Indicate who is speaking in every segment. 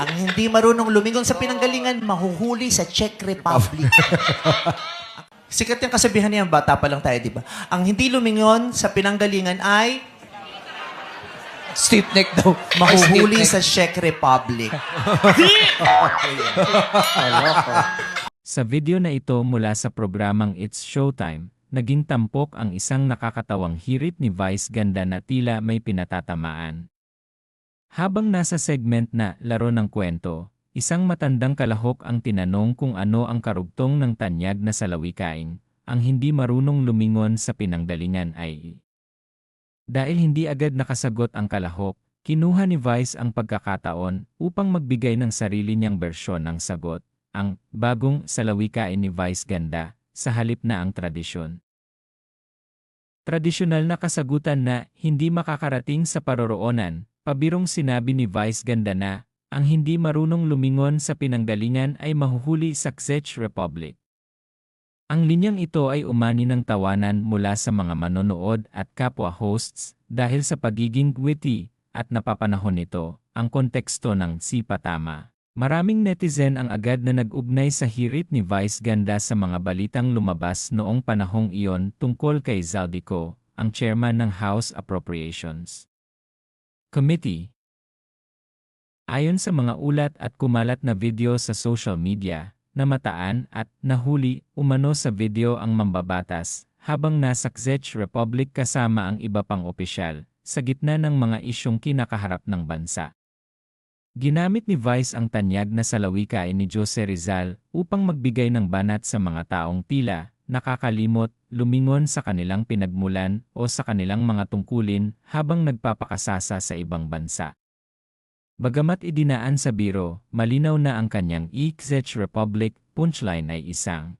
Speaker 1: Ang hindi marunong lumingon sa pinanggalingan, mahuhuli sa Czech Republic. Sikat yung kasabihan niyan, bata pa lang tayo, di ba? Ang hindi lumingon sa pinanggalingan ay
Speaker 2: Stiff neck daw.
Speaker 1: mahuhuli sa Czech Republic.
Speaker 3: Sa video na ito mula sa programang It's Showtime, naging tampok ang isang nakakatawang hirit ni Vice Ganda na tila may pinatatamaan. Habang nasa segment na Laro ng Kwento, isang matandang kalahok ang tinanong kung ano ang karugtong ng tanyag na salawikain, ang hindi marunong lumingon sa pinanggalingan ay. Dahil hindi agad nakasagot ang kalahok, kinuha ni Vice ang pagkakataon upang magbigay ng sarili niyang bersyon ng sagot, ang bagong salawikain ni Vice Ganda, sa halip na ang tradisyon. Tradisyonal na kasagutan na hindi makakarating sa paroroonan, pabirong sinabi ni Vice Ganda na, ang hindi marunong lumingon sa pinanggalingan ay mahuhuli sa Czech Republic. Ang linyang ito ay umani ng tawanan mula sa mga manonood at kapwa hosts dahil sa pagiging witty at napapanahon nito, ang konteksto ng si patama. Maraming netizen ang agad na nag-ugnay sa hirit ni Vice Ganda sa mga balitang lumabas noong panahong iyon tungkol kay Zaldico, ang chairman ng House Appropriations Committee. Ayon sa mga ulat at kumalat na video sa social media, namataan at nahuli umano sa video ang mambabatas habang nasa Czech Republic kasama ang iba pang opisyal sa gitna ng mga isyong kinakaharap ng bansa. Ginamit ni Vice ang tanyag na salawikain ni Jose Rizal upang magbigay ng banat sa mga taong tila nakakalimot, lumingon sa kanilang pinagmulan o sa kanilang mga tungkulin habang nagpapakasasa sa ibang bansa. Bagamat idinaan sa biro, malinaw na ang kanyang Czech Republic punchline ay isang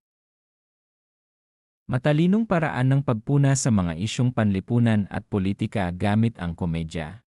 Speaker 3: matalinong paraan ng pagpuna sa mga isyong panlipunan at politika gamit ang komedya.